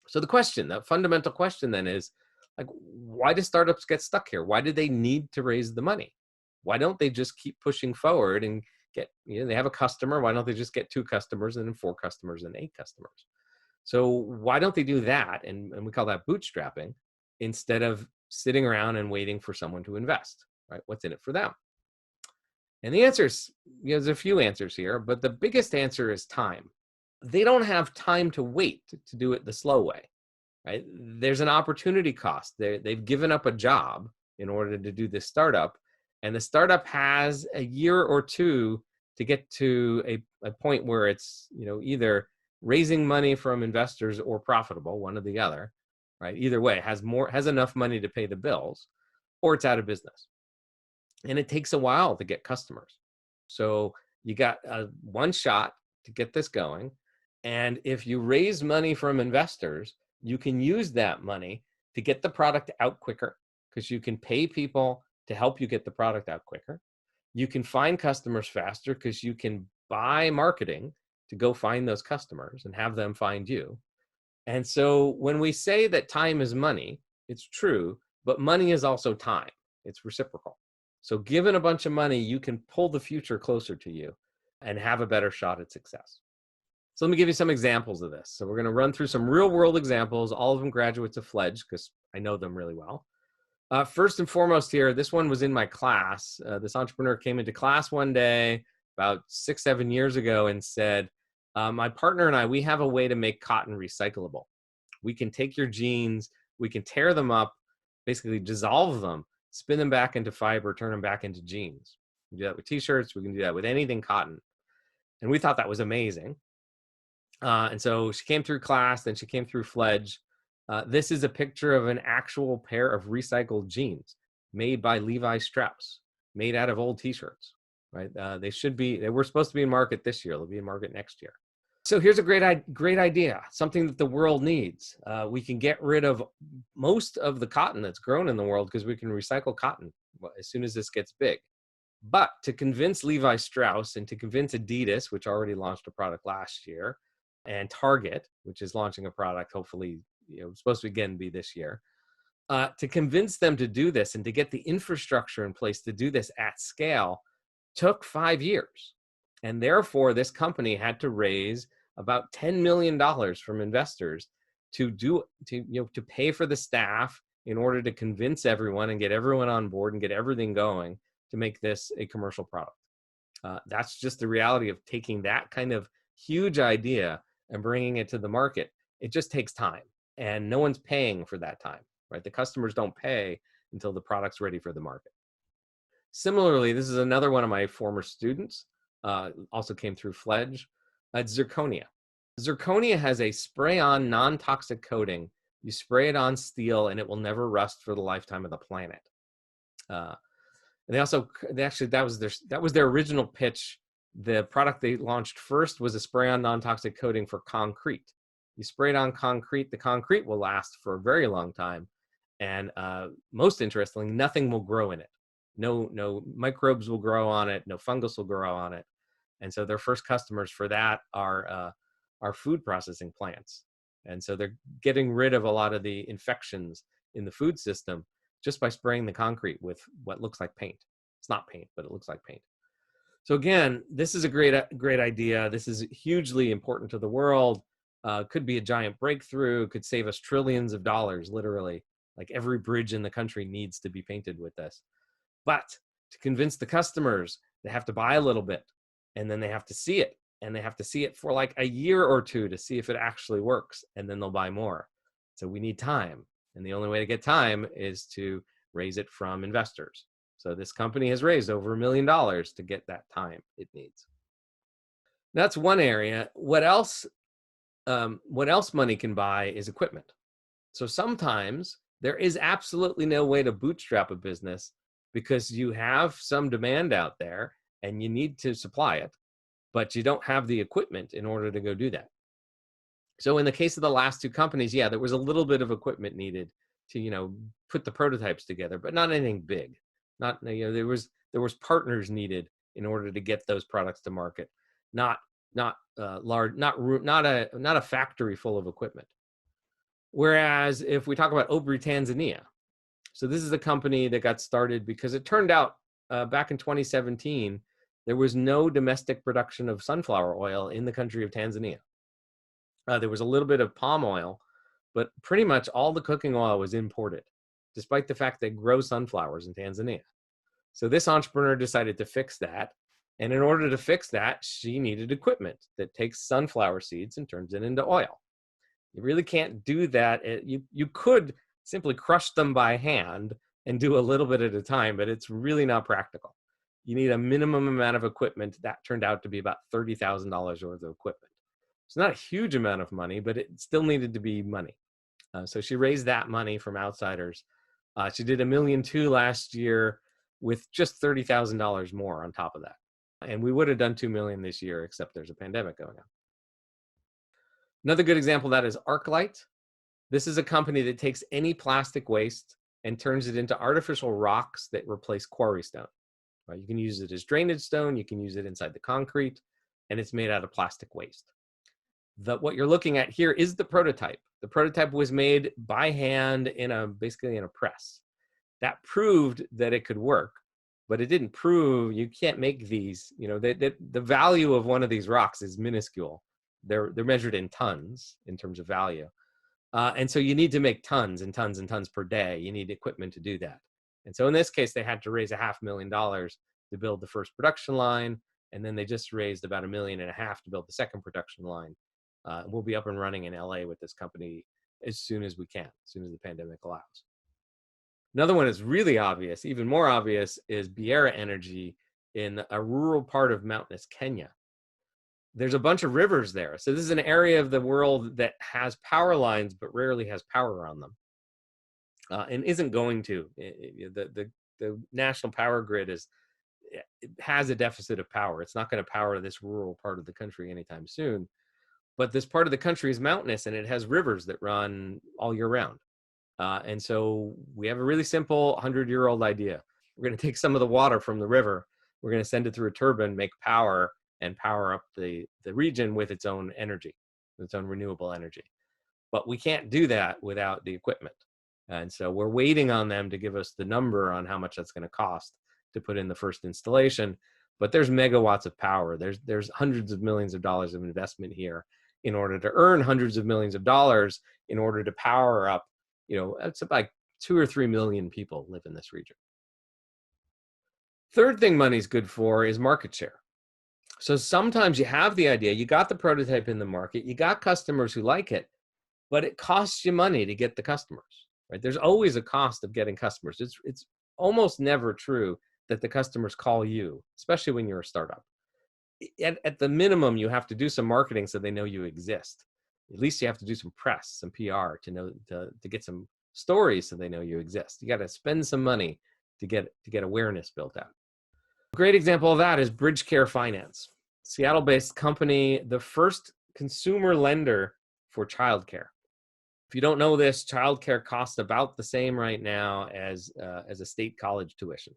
So the fundamental question then is, like, why do startups get stuck here? Why do they need to raise the money? Why don't they just keep pushing forward and they have a customer. Why don't they just get 2 customers and then 4 customers and 8 customers? So why don't they do that? And we call that bootstrapping, instead of sitting around and waiting for someone to invest, right? What's in it for them? And the answer is, there's a few answers here, but the biggest answer is time. They don't have time to wait to do it the slow way, right? There's an opportunity cost. They've given up a job in order to do this startup, and the startup has a year or 2 to get to a point where it's, either raising money from investors or profitable, one or the other, right? Either way, has enough money to pay the bills, or it's out of business. And it takes a while to get customers. So you got one shot to get this going. And if you raise money from investors, you can use that money to get the product out quicker, because you can pay people to help you get the product out quicker. You can find customers faster because you can buy marketing to go find those customers and have them find you. And so when we say that time is money, it's true, but money is also time. It's reciprocal. So given a bunch of money, you can pull the future closer to you and have a better shot at success. So let me give you some examples of this. So we're going to run through some real world examples, all of them graduates of Fledge, because I know them really well. First and foremost here, this one was in my class. This entrepreneur came into class one day about 6-7 years ago and said, my partner and I, we have a way to make cotton recyclable. We can take your jeans, we can tear them up, basically dissolve them, spin them back into fiber, turn them back into jeans. We can do that with t-shirts. We can do that with anything cotton. And we thought that was amazing. And so she came through class, then she came through Fledge. This is a picture of an actual pair of recycled jeans made by Levi Strauss, made out of old t-shirts, right? They were supposed to be in market this year. They'll be in market next year. So here's a great idea, something that the world needs. We can get rid of most of the cotton that's grown in the world because we can recycle cotton as soon as this gets big. But to convince Levi Strauss and to convince Adidas, which already launched a product last year, and Target, which is launching a product, hopefully, supposed to again be this year, to convince them to do this and to get the infrastructure in place to do this at scale took 5 years. And therefore, this company had to raise about $10 million from investors to pay for the staff in order to convince everyone and get everyone on board and get everything going to make this a commercial product. That's just the reality of taking that kind of huge idea and bringing it to the market. It just takes time, and no one's paying for that time, right? The customers don't pay until the product's ready for the market. Similarly, this is another one of my former students, also came through Fledge, Zirconia. Zirconia has a spray-on non-toxic coating. You spray it on steel and it will never rust for the lifetime of the planet. And that was their original pitch. The product they launched first was a spray-on non-toxic coating for concrete. You spray it on concrete, the concrete will last for a very long time. And most interestingly, nothing will grow in it. No microbes will grow on it. No fungus will grow on it. And so their first customers for that are food processing plants. And so they're getting rid of a lot of the infections in the food system just by spraying the concrete with what looks like paint. It's not paint, but it looks like paint. So again, this is a great idea. This is hugely important to the world. Could be a giant breakthrough. Could save us trillions of dollars, literally. Like every bridge in the country needs to be painted with this. But to convince the customers, they have to buy a little bit, and then they have to see it, and they have to see it for like a year or 2 to see if it actually works, and then they'll buy more. So we need time, and the only way to get time is to raise it from investors. So this company has raised over $1 million to get that time it needs. That's one area. What else money can buy is equipment. So sometimes there is absolutely no way to bootstrap a business because you have some demand out there and you need to supply it, but you don't have the equipment in order to go do that. So in the case of the last 2 companies, yeah, there was a little bit of equipment needed to, put the prototypes together, but not anything big. There was partners needed in order to get those products to market, not large, not a factory full of equipment. Whereas if we talk about Obri Tanzania, so this is a company that got started because it turned out back in 2017, there was no domestic production of sunflower oil in the country of Tanzania. There was a little bit of palm oil, but pretty much all the cooking oil was imported, despite the fact they grow sunflowers in Tanzania. So this entrepreneur decided to fix that. And in order to fix that, she needed equipment that takes sunflower seeds and turns it into oil. You really can't do that. You could simply crush them by hand and do a little bit at a time, but it's really not practical. You need a minimum amount of equipment. That turned out to be about $30,000 worth of equipment. It's not a huge amount of money, but it still needed to be money. So she raised that money from outsiders. She did $1.2 million last year with just $30,000 more on top of that. And we would have done $2 million this year, except there's a pandemic going on. Another good example of that is ArcLight. This is a company that takes any plastic waste and turns it into artificial rocks that replace quarry stone. Right? You can use it as drainage stone, you can use it inside the concrete, and it's made out of plastic waste. What you're looking at here is the prototype. The prototype was made by hand basically in a press. That proved that it could work, but it didn't prove you can't make these. The value of one of these rocks is minuscule. They're measured in tons in terms of value. And so you need to make tons and tons and tons per day. You need equipment to do that. And so in this case, they had to raise $500,000 to build the first production line. And then they just raised about $1.5 million to build the second production line. We'll be up and running in LA with this company as soon as we can, as soon as the pandemic allows. Another one is really obvious, even more obvious, is Biera Energy in a rural part of mountainous Kenya. There's a bunch of rivers there. So this is an area of the world that has power lines, but rarely has power on them, and isn't going to. The national power grid has a deficit of power. It's not going to power this rural part of the country anytime soon. But this part of the country is mountainous, and it has rivers that run all year round. And so we have a really simple 100-year-old idea. We're going to take some of the water from the river. We're going to send it through a turbine, make power, and power up the region with its own energy, its own renewable energy. But we can't do that without the equipment. And so we're waiting on them to give us the number on how much that's going to cost to put in the first installation. But there's megawatts of power. There's hundreds of millions of dollars of investment here in order to earn hundreds of millions of dollars in order to power up. It's about 2 or 3 million people live in this region. Third thing money's good for is market share. So sometimes you have the idea, you got the prototype in the market, you got customers who like it, but it costs you money to get the customers, right? There's always a cost of getting customers. It's almost never true that the customers call you, especially when you're a startup. At the minimum, you have to do some marketing so they know you exist. At least you have to do some press, some PR to get some stories so they know you exist. You got to spend some money to get awareness built out. A great example of that is Bridge Care Finance, Seattle-based company, the first consumer lender for childcare. If you don't know this, childcare costs about the same right now as a state college tuition.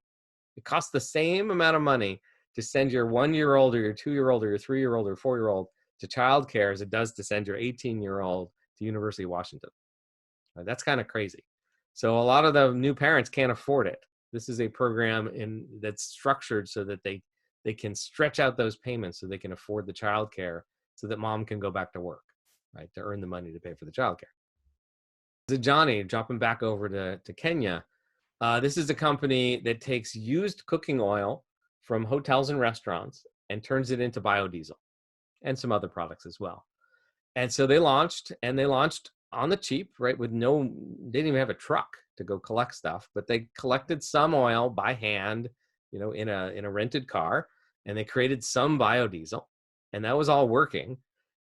It costs the same amount of money to send your 1-year-old or your 2-year-old or your 3-year-old or 4-year-old to childcare as it does to send your 18-year-old to University of Washington. That's kind of crazy. So a lot of the new parents can't afford it. This is a program that's structured so that they can stretch out those payments so they can afford the childcare so that mom can go back to work, right, to earn the money to pay for the childcare. Zirconia, dropping back over to Kenya, this is a company that takes used cooking oil from hotels and restaurants and turns it into biodiesel and some other products as well. And so they launched on the cheap, right? They didn't even have a truck to go collect stuff, but they collected some oil by hand, in a rented car, and they created some biodiesel, and that was all working.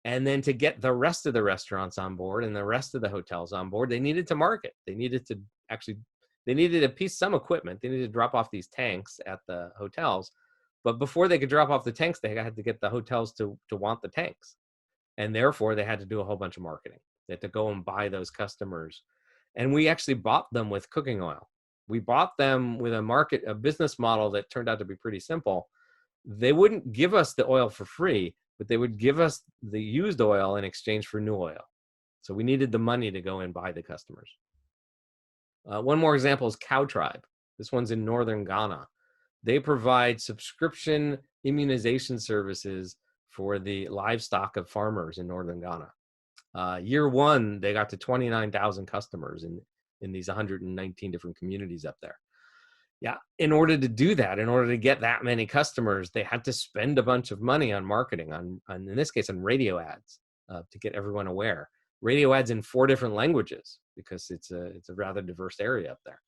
And then to get the rest of the restaurants on board and the rest of the hotels on board, they needed to market. They needed some equipment. They needed to drop off these tanks at the hotels. But before they could drop off the tanks, they had to get the hotels to want the tanks. And therefore, they had to do a whole bunch of marketing. They had to go and buy those customers. And we actually bought them with cooking oil. We bought them with a business model that turned out to be pretty simple. They wouldn't give us the oil for free, but they would give us the used oil in exchange for new oil. So we needed the money to go and buy the customers. One more example is Cow Tribe. This one's in northern Ghana. They provide subscription immunization services for the livestock of farmers in northern Ghana. Year one, they got to 29,000 customers in these 119 different communities up there. Yeah, in order to do that, in order to get that many customers, they had to spend a bunch of money on marketing, on in this case, on radio ads, to get everyone aware. Radio ads in 4 different languages, because it's a rather diverse area up there.